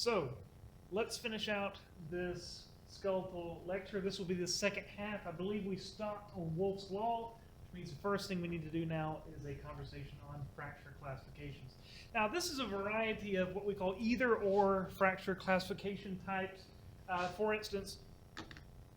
So, let's finish out this skeletal lecture. This will be the second half. I believe we stopped on Wolff's Law, which means the first thing we need to do now is a conversation on fracture classifications. Now, this is a variety of what we call either-or fracture classification types. For instance,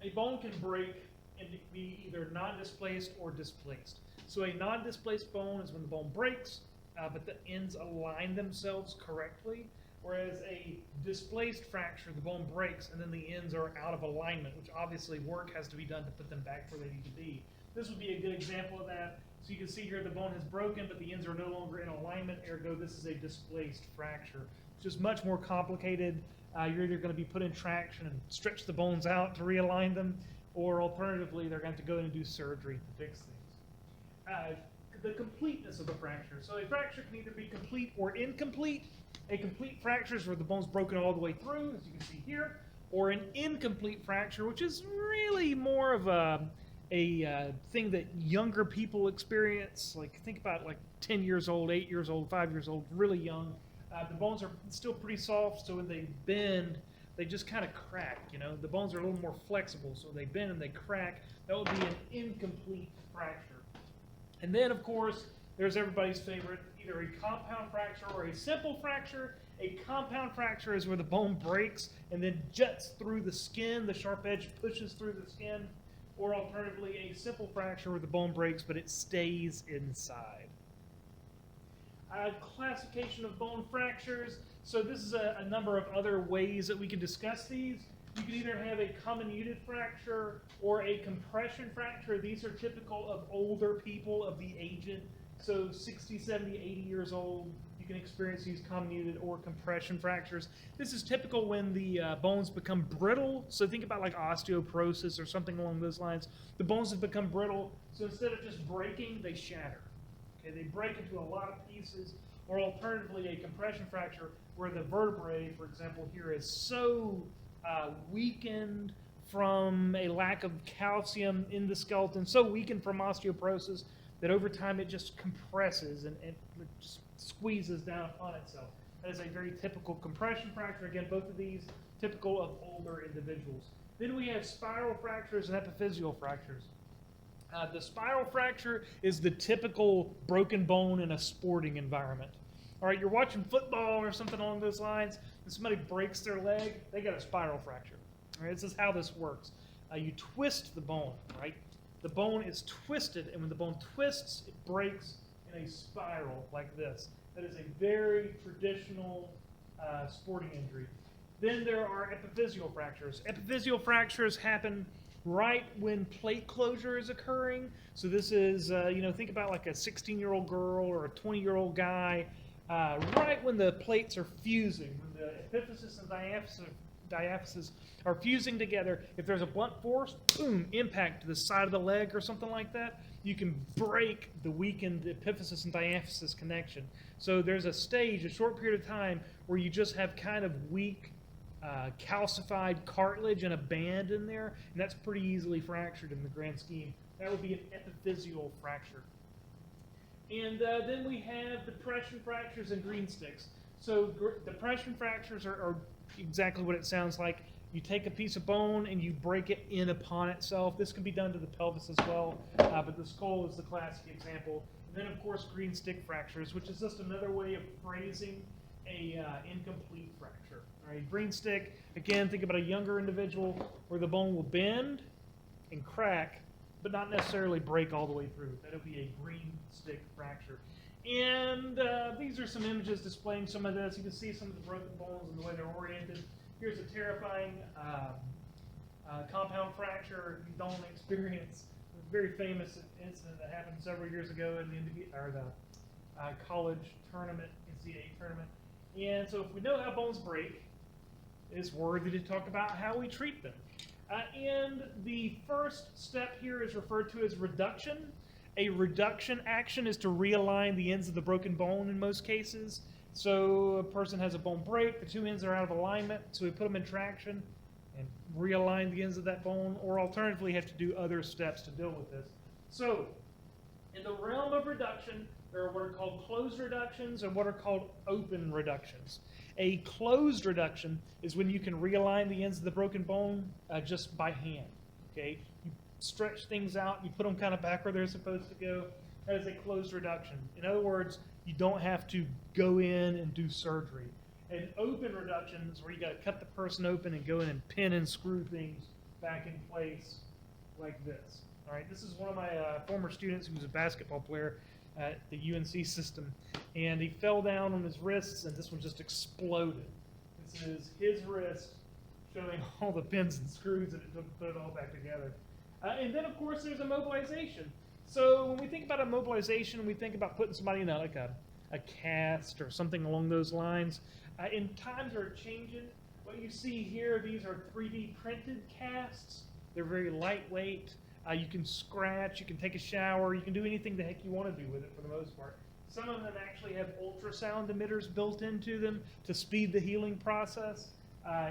a bone can break and be either non-displaced or displaced. So a non-displaced bone is when the bone breaks, but the ends align themselves correctly. Whereas a displaced fracture, the bone breaks and then the ends are out of alignment, which obviously work has to be done to put them back where they need to be. This would be a good example of that. So you can see here the bone has broken, but the ends are no longer in alignment, ergo this is a displaced fracture, which is much more complicated. You're either going to be put in traction and stretch the bones out to realign them, or alternatively, they're going to have to go in and do surgery to fix things. The completeness of the fracture. So a fracture can either be complete or incomplete. A complete fracture is where the bone's broken all the way through, as you can see here, or an incomplete fracture, which is really more of a thing that younger people experience. Like, think about like 10 years old, 8 years old, 5 years old, really young. The bones are still pretty soft, so when they bend, they just kind of crack, you know. The bones are a little more flexible, so they bend and they crack. That would be an incomplete fracture. And then, of course, there's everybody's favorite, either a compound fracture or a simple fracture. A compound fracture is where the bone breaks and then juts through the skin, the sharp edge pushes through the skin. Or alternatively, a simple fracture where the bone breaks but it stays inside. Classification of bone fractures. So this is a number of other ways that we can discuss these. You can either have a comminuted fracture or a compression fracture. These are typical of older people, of the aged. So 60, 70, 80 years old, you can experience these comminuted or compression fractures. This is typical when the bones become brittle. So think about like osteoporosis or something along those lines. The bones have become brittle, so instead of just breaking, they shatter. Okay, they break into a lot of pieces. Or alternatively, a compression fracture where the vertebrae, for example, here is so weakened from a lack of calcium in the skeleton, so weakened from osteoporosis that over time it just compresses and it just squeezes down upon itself. That is a very typical compression fracture. Again, both of these typical of older individuals. Then we have spiral fractures and epiphyseal fractures. The spiral fracture is the typical broken bone in a sporting environment. All right, you're watching football or something along those lines, and somebody breaks their leg, they got a spiral fracture. All right, this is how this works. You twist the bone, right? The bone is twisted, and when the bone twists, it breaks in a spiral like this. That is a very traditional sporting injury. Then there are epiphyseal fractures. Epiphyseal fractures happen right when plate closure is occurring. So this is, think about like a 16-year-old girl or a 20-year-old guy, right when the plates are fusing, when the epiphysis and diaphysis are fusing together. If there's a blunt force, boom, impact to the side of the leg or something like that, you can break the weakened epiphysis and diaphysis connection. So there's a stage, a short period of time, where you just have kind of weak calcified cartilage and a band in there, and that's pretty easily fractured in the grand scheme. That would be an epiphyseal fracture. And then we have depression fractures and green sticks. So depression fractures are exactly what it sounds like. You take a piece of bone and you break it in upon itself. This can be done to the pelvis as well, but the skull is the classic example. And then, of course, green stick fractures, which is just another way of phrasing a incomplete fracture. All right, green stick, again, think about a younger individual where the bone will bend and crack, but not necessarily break all the way through. That'll be a green stick fracture. And these are some images displaying some of this. You can see some of the broken bones and the way they're oriented. Here's a terrifying compound fracture you don't experience. A very famous incident that happened several years ago in the college tournament, NCAA tournament. And so if we know how bones break, it's worthy to talk about how we treat them. And the first step here is referred to as reduction. A reduction action is to realign the ends of the broken bone in most cases. So a person has a bone break, the two ends are out of alignment, so we put them in traction and realign the ends of that bone, or alternatively have to do other steps to deal with this. So in the realm of reduction, There are what are called closed reductions and what are called open reductions. A closed reduction is when you can realign the ends of the broken bone just by hand. Okay, you stretch things out, you put them kind of back where they're supposed to go. That is a closed reduction. In other words, you don't have to go in and do surgery. An open reduction is where you got to cut the person open and go in and pin and screw things back in place like this. All right, this is one of my former students who was a basketball player at the UNC system, and he fell down on his wrists, and this one just exploded. This is his wrist showing all the pins and screws that it took to put it all back together. And then, of course, there's immobilization. So when we think about immobilization, we think about putting somebody in a cast or something along those lines. In times are changing. What you see here, these are 3D printed casts. They're very lightweight. You can scratch, you can take a shower, you can do anything the heck you want to do with it for the most part. Some of them actually have ultrasound emitters built into them to speed the healing process.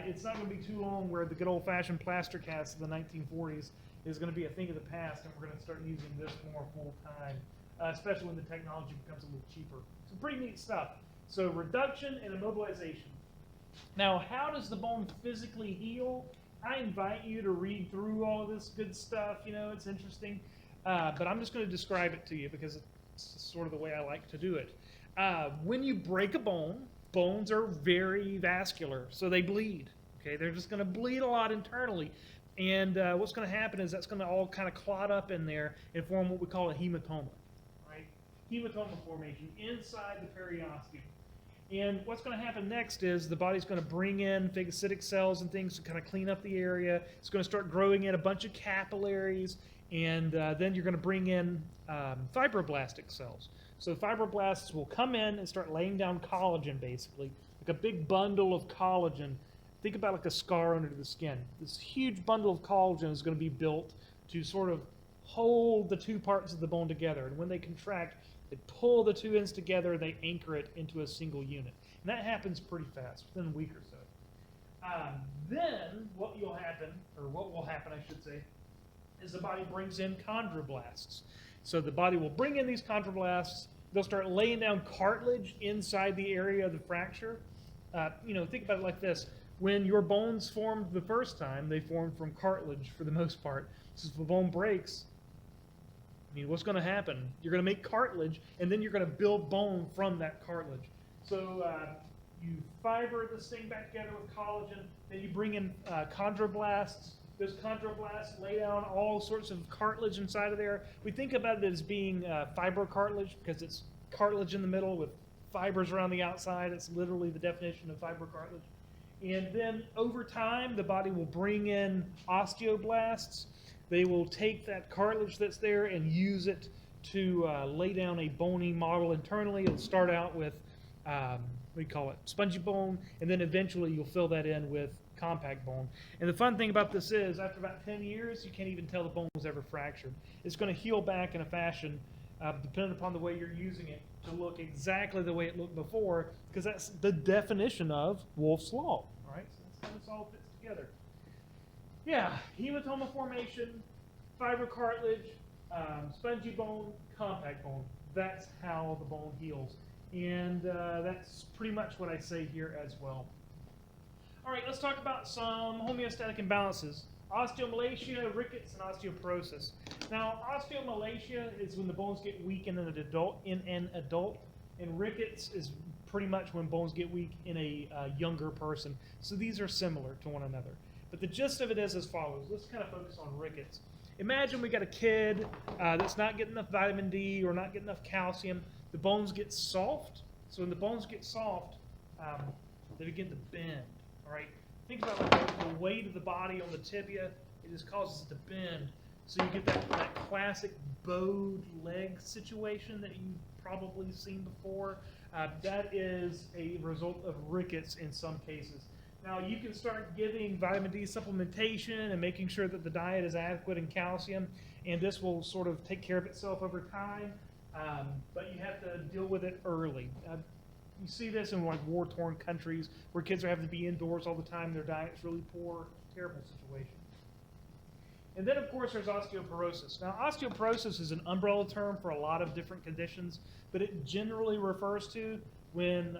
It's not going to be too long where the good old-fashioned plaster cast of the 1940s is going to be a thing of the past, and we're going to start using this more full-time, especially when the technology becomes a little cheaper. Some pretty neat stuff. So reduction and immobilization. Now, how does the bone physically heal? I invite you to read through all of this good stuff. You know, it's interesting. But I'm just going to describe it to you because it's sort of the way I like to do it. When you break a bone, bones are very vascular, so they bleed. Okay, they're just going to bleed a lot internally. And what's going to happen is that's going to all kind of clot up in there and form what we call a hematoma. Right? Hematoma formation inside the periosteum. And what's going to happen next is the body's going to bring in phagocytic cells and things to kind of clean up the area. It's going to start growing in a bunch of capillaries, and then you're going to bring in fibroblastic cells. So fibroblasts will come in and start laying down collagen, basically, like a big bundle of collagen. Think about like a scar under the skin. This huge bundle of collagen is going to be built to sort of hold the two parts of the bone together. And when they contract, they pull the two ends together, they anchor it into a single unit. And that happens pretty fast, within a week or so. Then what will happen, I should say, is the body brings in chondroblasts. So the body will bring in these chondroblasts. They'll start laying down cartilage inside the area of the fracture. Think about it like this. When your bones formed the first time, they formed from cartilage for the most part. So if the bone breaks, what's going to happen? You're going to make cartilage, and then you're going to build bone from that cartilage. So you fiber this thing back together with collagen, then you bring in chondroblasts. Those chondroblasts lay down all sorts of cartilage inside of there. We think about it as being fibrocartilage because it's cartilage in the middle with fibers around the outside. It's literally the definition of fibrocartilage. And then over time, the body will bring in osteoblasts. They will take that cartilage that's there and use it to lay down a bony model internally. It'll start out with, spongy bone, and then eventually you'll fill that in with compact bone. And the fun thing about this is, after about 10 years, you can't even tell the bone was ever fractured. It's going to heal back in a fashion, depending upon the way you're using it, to look exactly the way it looked before, because that's the definition of Wolff's Law. All right, so that's how this all fits together. Yeah, hematoma formation, fibrocartilage, spongy bone, compact bone. That's how the bone heals. And that's pretty much what I say here as well. All right, let's talk about some homeostatic imbalances. Osteomalacia, rickets, and osteoporosis. Now, osteomalacia is when the bones get weak in an adult, and rickets is pretty much when bones get weak in a younger person. So these are similar to one another. But the gist of it is as follows. Let's kind of focus on rickets. Imagine we got a kid that's not getting enough vitamin D or not getting enough calcium. The bones get soft. So when the bones get soft, they begin to bend. All right. Think about like the weight of the body on the tibia. It just causes it to bend. So you get that classic bowed leg situation that you've probably seen before. That is a result of rickets in some cases. Now, you can start giving vitamin D supplementation and making sure that the diet is adequate in calcium, and this will sort of take care of itself over time, but you have to deal with it early. You see this in like war-torn countries where kids are having to be indoors all the time, their diet's really poor, terrible situation. And then, of course, there's osteoporosis. Now, osteoporosis is an umbrella term for a lot of different conditions, but it generally refers to when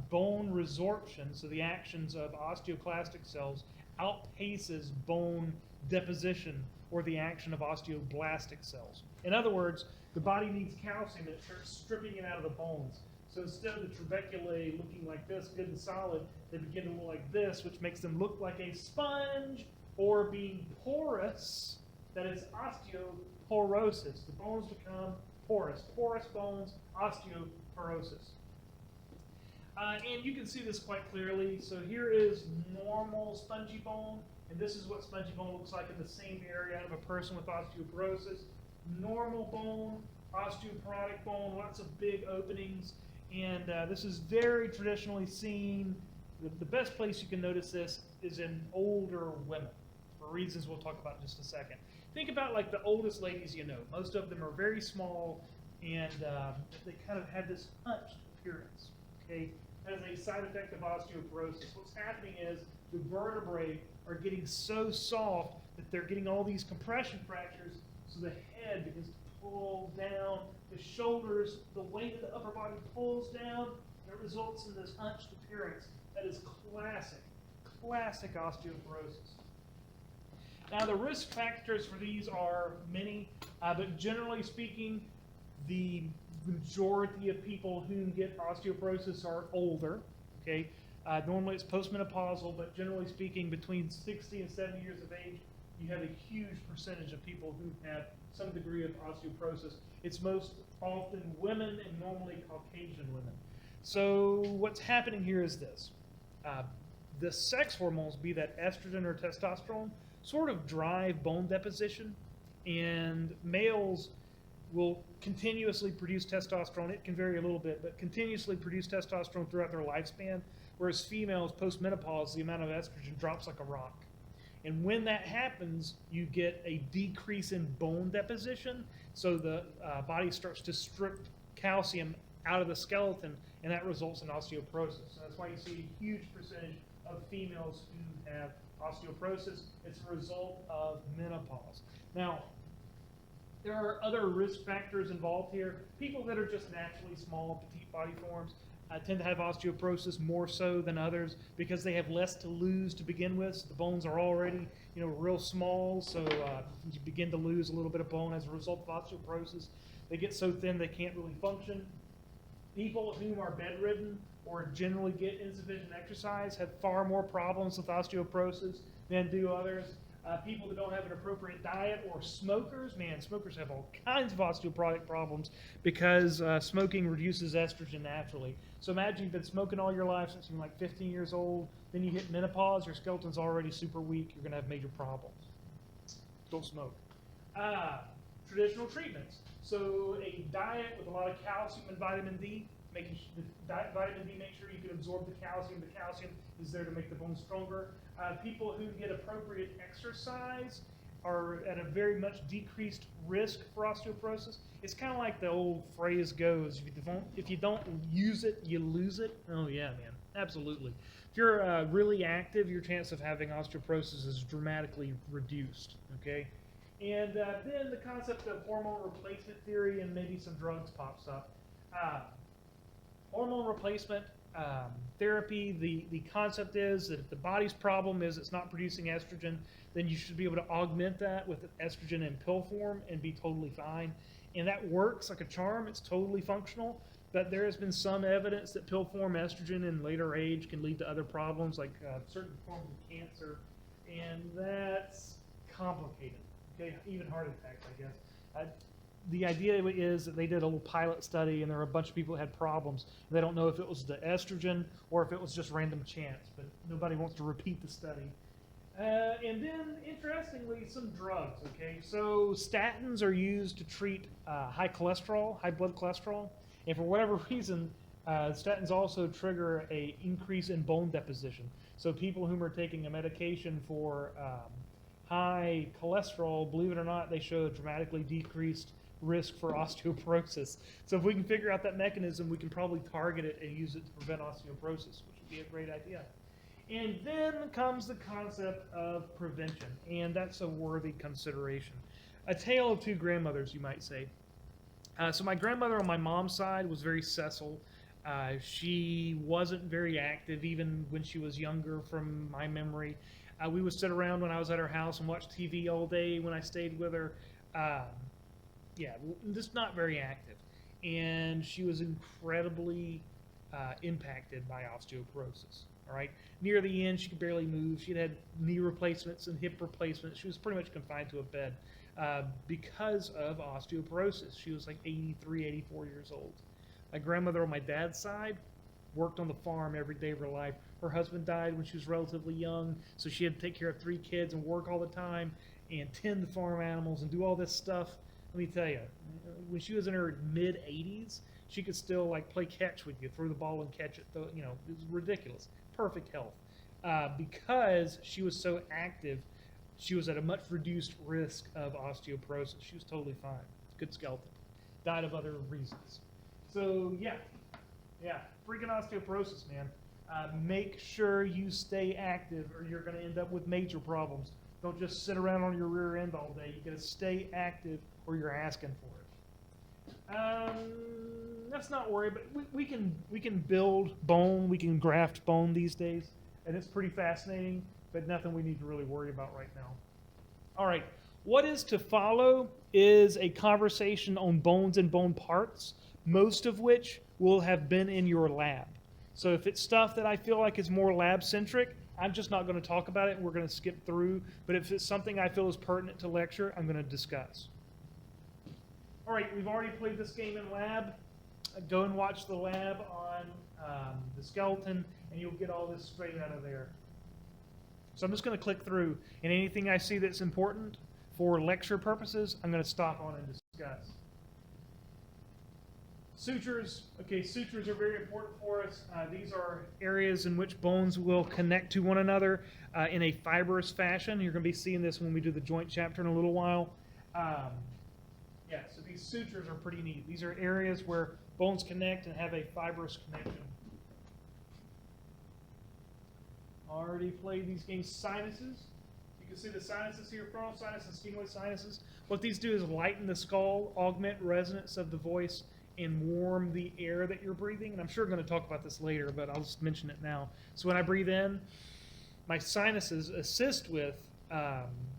bone resorption, so the actions of osteoclastic cells, outpaces bone deposition or the action of osteoblastic cells. In other words, the body needs calcium and it starts stripping it out of the bones. So instead of the trabeculae looking like this, good and solid, they begin to look like this, which makes them look like a sponge, or being porous, that is osteoporosis. The bones become porous. Porous bones, osteoporosis. And you can see this quite clearly. So here is normal spongy bone, and this is what spongy bone looks like in the same area of a person with osteoporosis. Normal bone, osteoporotic bone, lots of big openings, and this is very traditionally seen. The best place you can notice this is in older women, for reasons we'll talk about in just a second. Think about like the oldest ladies you know. Most of them are very small, and they kind of have this hunched appearance. Okay, as a side effect of osteoporosis, what's happening is the vertebrae are getting so soft that they're getting all these compression fractures, so the head begins to pull down, the shoulders, the weight of the upper body pulls down, and it results in this hunched appearance. That is classic osteoporosis. Now, the risk factors for these are many, but generally speaking, the majority of people who get osteoporosis are older. Okay, normally it's postmenopausal, but generally speaking, between 60 and 70 years of age, you have a huge percentage of people who have some degree of osteoporosis. It's most often women and normally Caucasian women. So what's happening here is this. The sex hormones, be that estrogen or testosterone, sort of drive bone deposition, and males will continuously produce testosterone. It can vary a little bit, but continuously produce testosterone throughout their lifespan, whereas females, post-menopause, the amount of estrogen drops like a rock. And when that happens, you get a decrease in bone deposition, so the body starts to strip calcium out of the skeleton, and that results in osteoporosis. So that's why you see a huge percentage of females who have osteoporosis. It's a result of menopause. Now, there are other risk factors involved here. People that are just naturally small, petite body forms tend to have osteoporosis more so than others because they have less to lose to begin with. So the bones are already, real small, so you begin to lose a little bit of bone as a result of osteoporosis. They get so thin they can't really function. People who are bedridden or generally get insufficient exercise have far more problems with osteoporosis than do others. People that don't have an appropriate diet, or smokers, smokers have all kinds of osteoporotic problems because smoking reduces estrogen naturally. So imagine you've been smoking all your life since you're like 15 years old, then you hit menopause, your skeleton's already super weak, you're going to have major problems. Don't smoke. Traditional treatments. So a diet with a lot of calcium and vitamin D, vitamin D, make sure you can absorb the calcium. The calcium is there to make the bone stronger. People who get appropriate exercise are at a very much decreased risk for osteoporosis. It's kind of like the old phrase goes, if you don't use it, you lose it. Oh yeah, man, absolutely. If you're really active, your chance of having osteoporosis is dramatically reduced, okay? And then the concept of hormone replacement theory and maybe some drugs pops up. Hormone replacement therapy, the concept is that if the body's problem is it's not producing estrogen, then you should be able to augment that with estrogen in pill form and be totally fine. And that works like a charm. It's totally functional. But there has been some evidence that pill form estrogen in later age can lead to other problems like certain forms of cancer. And that's complicated. Okay, even heart attacks, I guess. The idea is that they did a little pilot study and there were a bunch of people that had problems. They don't know if it was the estrogen or if it was just random chance, but nobody wants to repeat the study. And then, interestingly, some drugs, okay? So statins are used to treat high blood cholesterol, and for whatever reason, statins also trigger an increase in bone deposition. So people who are taking a medication for high cholesterol, believe it or not, they show a dramatically decreased risk for osteoporosis. So if we can figure out that mechanism, we can probably target it and use it to prevent osteoporosis, which would be a great idea. And then comes the concept of prevention, and that's a worthy consideration. A tale of two grandmothers, you might say. So my grandmother on my mom's side was very sessile. She wasn't very active even when she was younger, from my memory. We would sit around when I was at her house and watch TV all day when I stayed with her. Yeah, just not very active. And she was incredibly impacted by osteoporosis. All right. Near the end, she could barely move. She'd had knee replacements and hip replacements. She was pretty much confined to a bed because of osteoporosis. She was like 83, 84 years old. My grandmother on my dad's side worked on the farm every day of her life. Her husband died when she was relatively young, so she had to take care of 3 kids and work all the time and tend the farm animals and do all this stuff. Let me tell you, when she was in her mid 80s, she could still like play catch with you, throw the ball and catch it. You know, it was ridiculous. Perfect health. Because she was so active, she was at a much reduced risk of osteoporosis. She was totally fine. Good skeleton. Died of other reasons. So yeah, freaking osteoporosis, man. Make sure you stay active or you're going to end up with major problems. Don't just sit around on your rear end all day. You got to stay active or you're asking for it. Let's not worry, but we can build bone, we can graft bone these days, and it's pretty fascinating, but nothing we need to really worry about right now. All right, what is to follow is a conversation on bones and bone parts, most of which will have been in your lab. So if it's stuff that I feel like is more lab-centric, I'm just not going to talk about it, and we're going to skip through, but if it's something I feel is pertinent to lecture, I'm going to discuss. All right, we've already played this game in lab. Go and watch the lab on the skeleton, and you'll get all this straight out of there. So I'm just going to click through, and anything I see that's important for lecture purposes, I'm going to stop on and discuss. Sutures. Okay, sutures are very important for us. These are areas in which bones will connect to one another in a fibrous fashion. You're going to be seeing this when we do the joint chapter in a little while. Yeah, so these sutures are pretty neat. These are areas where bones connect and have a fibrous connection. Already played these games. Sinuses. You can see the sinuses here, frontal sinus and sphenoid sinuses. What these do is lighten the skull, augment resonance of the voice, and warm the air that you're breathing. And I'm sure I'm going to talk about this later, but I'll just mention it now. So when I breathe in, my sinuses assist with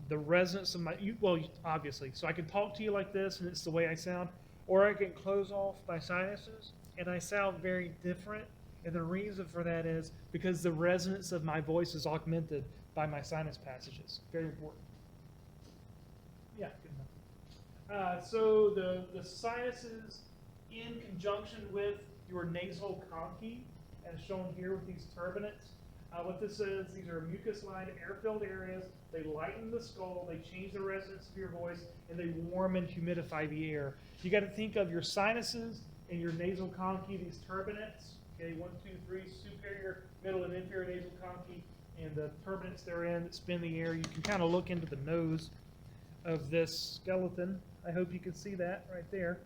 the resonance of my, well, obviously. So I can talk to you like this, and it's the way I sound, or I can close off my sinuses, and I sound very different. And the reason for that is because the resonance of my voice is augmented by my sinus passages. Very important. Yeah, good enough. So the sinuses in conjunction with your nasal conchae, as shown here with these turbinates. What this is, these are mucus-lined, air-filled areas. They lighten the skull, they change the resonance of your voice, and they warm and humidify the air. You got to think of your sinuses and your nasal conchae, these turbinates. Okay, 1, 2, 3, superior, middle, and inferior nasal conchae, and the turbinates therein that spin the air. You can kind of look into the nose of this skeleton. I hope you can see that right there.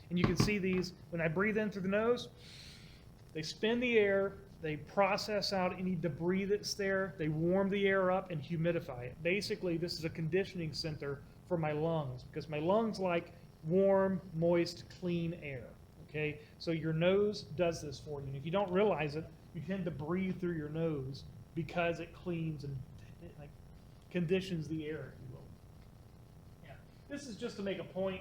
And you can see these, when I breathe in through the nose, they spin the air, they process out any debris that's there, they warm the air up and humidify it. Basically, this is a conditioning center for my lungs, because my lungs like warm, moist, clean air. Okay, so your nose does this for you. And if you don't realize it, you tend to breathe through your nose because it cleans and like conditions the air, if you will. Yeah, this is just to make a point.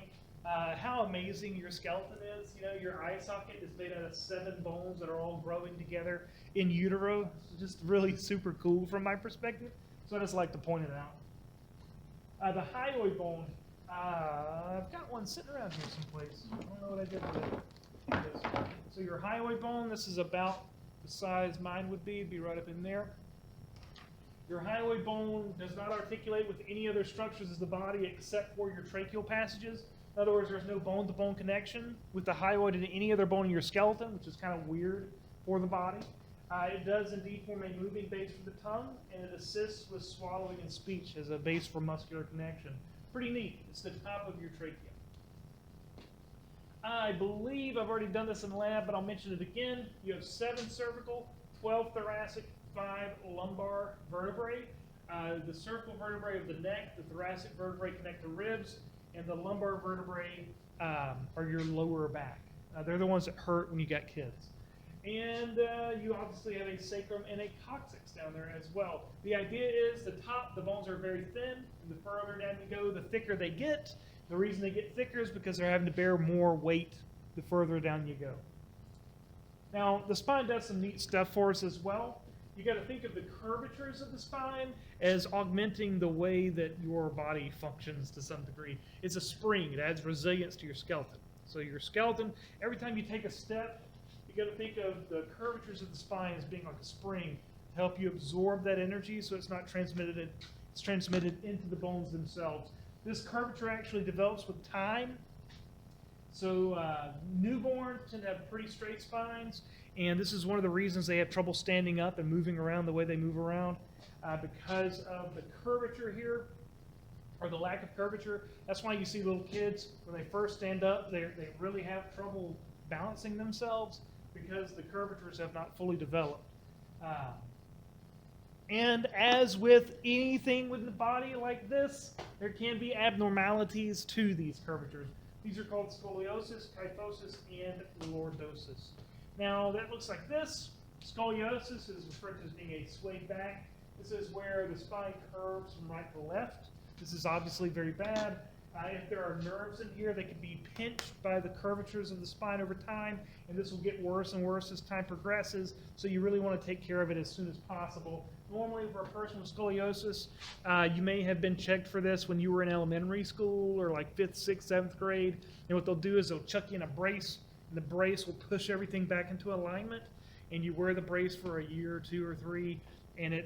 How amazing your skeleton is. You know, your eye socket is made out of 7 bones that are all growing together in utero. It's just really super cool from my perspective. So I just like to point it out. The hyoid bone. I've got one sitting around here someplace. I don't know what I did with it. So your hyoid bone, this is about the size mine would be. It'd be right up in there. Your hyoid bone does not articulate with any other structures of the body except for your tracheal passages. In other words, there's no bone-to-bone connection with the hyoid and any other bone in your skeleton, which is kind of weird for the body. It does indeed form a moving base for the tongue, and it assists with swallowing and speech as a base for muscular connection. Pretty neat. It's the top of your trachea. I believe I've already done this in lab, but I'll mention it again. You have 7 cervical, 12 thoracic, 5 lumbar vertebrae. The cervical vertebrae of the neck, the thoracic vertebrae connect the ribs, and the lumbar vertebrae are your lower back. They're the ones that hurt when you got kids. And you obviously have a sacrum and a coccyx down there as well. The idea is the top, the bones are very thin, and the further down you go, the thicker they get. The reason they get thicker is because they're having to bear more weight the further down you go. Now, the spine does some neat stuff for us as well. You got to think of the curvatures of the spine as augmenting the way that your body functions to some degree. It's a spring. It adds resilience to your skeleton. So your skeleton, every time you take a step, you got to think of the curvatures of the spine as being like a spring to help you absorb that energy so it's not transmitted, it's transmitted into the bones themselves. This curvature actually develops with time. So newborns tend to have pretty straight spines, and this is one of the reasons they have trouble standing up and moving around the way they move around because of the curvature here, or the lack of curvature. That's why you see little kids, when they first stand up, they really have trouble balancing themselves because the curvatures have not fully developed. And as with anything with the body like this, there can be abnormalities to these curvatures. These are called scoliosis, kyphosis, and lordosis. Now, that looks like this. Scoliosis is referred to as being a swayed back. This is where the spine curves from right to left. This is obviously very bad. If there are nerves in here, they can be pinched by the curvatures of the spine over time, and this will get worse and worse as time progresses, so you really want to take care of it as soon as possible. Normally, for a person with scoliosis, you may have been checked for this when you were in elementary school or like 5th, 6th, 7th grade, and what they'll do is they'll chuck you in a brace, and the brace will push everything back into alignment, and you wear the brace for a year or 2 or 3, and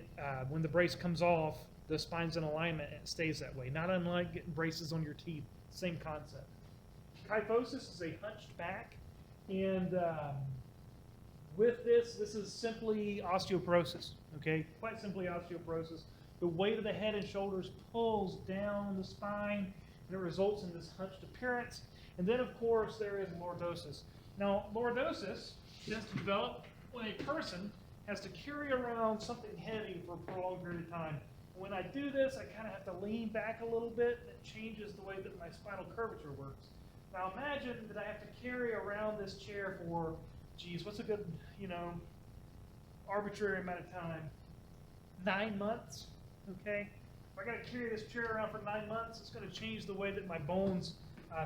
when the brace comes off, the spine's in alignment and it stays that way. Not unlike getting braces on your teeth, same concept. Kyphosis is a hunched back, and with this is simply osteoporosis, okay? Quite simply osteoporosis. The weight of the head and shoulders pulls down the spine, and it results in this hunched appearance. And then, of course, there is lordosis. Now, lordosis tends to develop when a person has to carry around something heavy for a prolonged period of time. When I do this, I kind of have to lean back a little bit, and it changes the way that my spinal curvature works. Now imagine that I have to carry around this chair for, geez, what's a good, arbitrary amount of time? 9 months, okay? If I got to carry this chair around for 9 months, it's going to change the way that my bones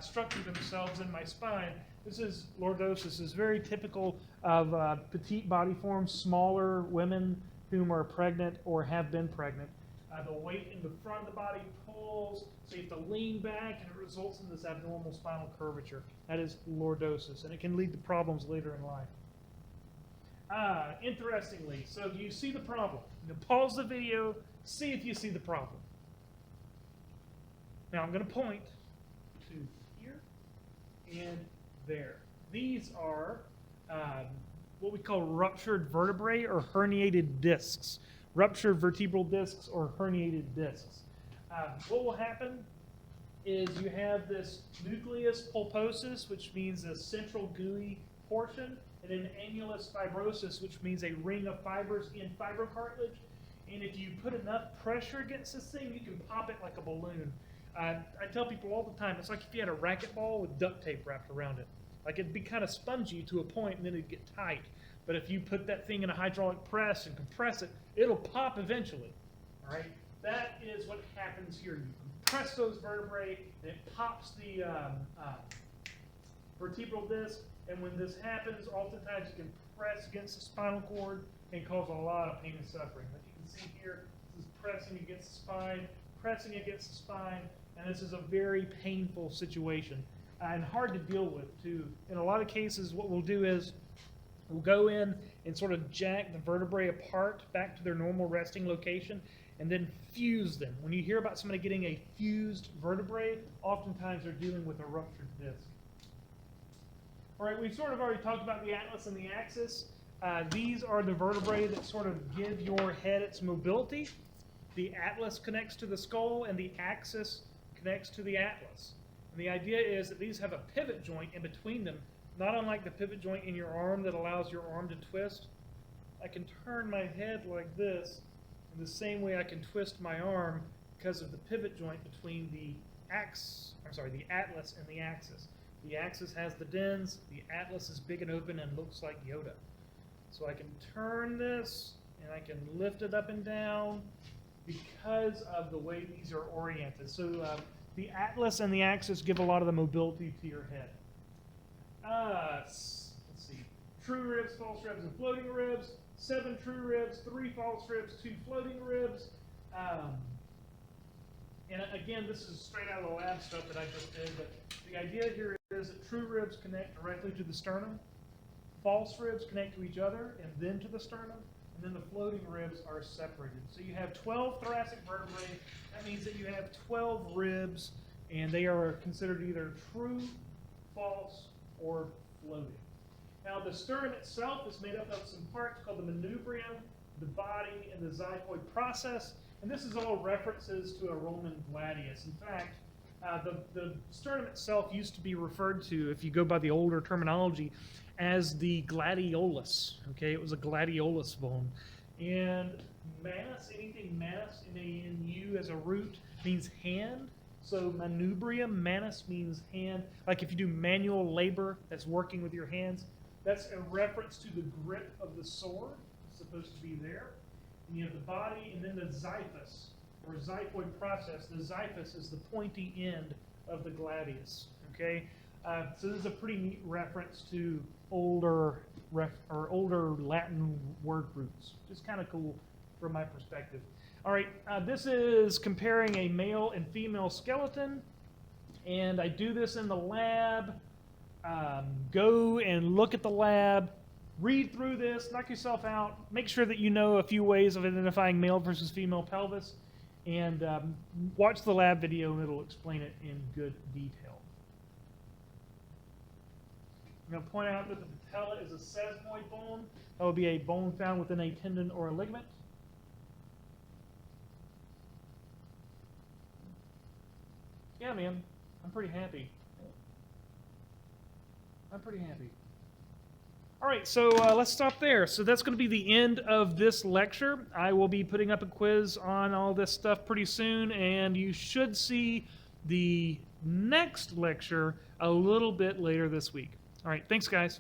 structure themselves in my spine. This is lordosis. Is very typical of petite body forms, smaller women whom are pregnant or have been pregnant. The weight in the front of the body pulls, so you have to lean back, and it results in this abnormal spinal curvature. That is lordosis, and it can lead to problems later in life. Interestingly, so do you see the problem? Pause the video, see if you see the problem. Now I'm going to point to here and there. These are what we call ruptured vertebrae or herniated discs. Ruptured vertebral discs or herniated discs. What will happen is you have this nucleus pulposus, which means a central gooey portion, and an annulus fibrosus, which means a ring of fibers in fibrocartilage. And if you put enough pressure against this thing, you can pop it like a balloon. I tell people all the time, it's like if you had a racquetball with duct tape wrapped around it. Like it'd be kind of spongy to a point, and then it'd get tight. But if you put that thing in a hydraulic press and compress it, it'll pop eventually. All right? That is what happens here. You compress those vertebrae, and it pops the vertebral disc. And when this happens, oftentimes you can press against the spinal cord and cause a lot of pain and suffering. Like you can see here, this is pressing against the spine, pressing against the spine, and this is a very painful situation and hard to deal with, too. In a lot of cases, what we'll do is we'll go in and sort of jack the vertebrae apart back to their normal resting location and then fuse them. When you hear about somebody getting a fused vertebrae, oftentimes they're dealing with a ruptured disc. All right, we've sort of already talked about the atlas and the axis. These are the vertebrae that sort of give your head its mobility. The atlas connects to the skull and the axis connects to the atlas. And the idea is that these have a pivot joint in between them, not unlike the pivot joint in your arm that allows your arm to twist. I can turn my head like this in the same way I can twist my arm because of the pivot joint between the atlas and the axis. The axis has the dens, the atlas is big and open and looks like Yoda. So I can turn this and I can lift it up and down because of the way these are oriented. So the atlas and the axis give a lot of the mobility to your head. Let's see. True ribs, false ribs, and floating ribs. 7 true ribs, 3 false ribs, 2 floating ribs. And again, this is straight out of the lab stuff that I just did, but the idea here is that true ribs connect directly to the sternum. False ribs connect to each other and then to the sternum, and then the floating ribs are separated. So you have 12 thoracic vertebrae. That means that you have 12 ribs, and they are considered either true, false, or floating. Now the sternum itself is made up of some parts called the manubrium, the body, and the xiphoid process. And this is all references to a Roman gladius. In fact, the sternum itself used to be referred to, if you go by the older terminology, as the gladiolus. Okay, it was a gladiolus bone. And manus, anything manus, M-A-N-U as a root, means hand. So manubrium, manus means hand. Like if you do manual labor, that's working with your hands. That's a reference to the grip of the sword. It's supposed to be there. And you have the body, and then the xyphus, or xiphoid process. The xyphus is the pointy end of the gladius. Okay, so this is a pretty neat reference to older Latin word roots. Just kind of cool from my perspective. All right, this is comparing a male and female skeleton, and I do this in the lab. Go and look at the lab. Read through this, knock yourself out, make sure that you know a few ways of identifying male versus female pelvis, and watch the lab video and it'll explain it in good detail. I'm going to point out that the patella is a sesamoid bone. That will be a bone found within a tendon or a ligament. Yeah, man, I'm pretty happy. All right, so let's stop there. So that's going to be the end of this lecture. I will be putting up a quiz on all this stuff pretty soon, and you should see the next lecture a little bit later this week. All right, thanks, guys.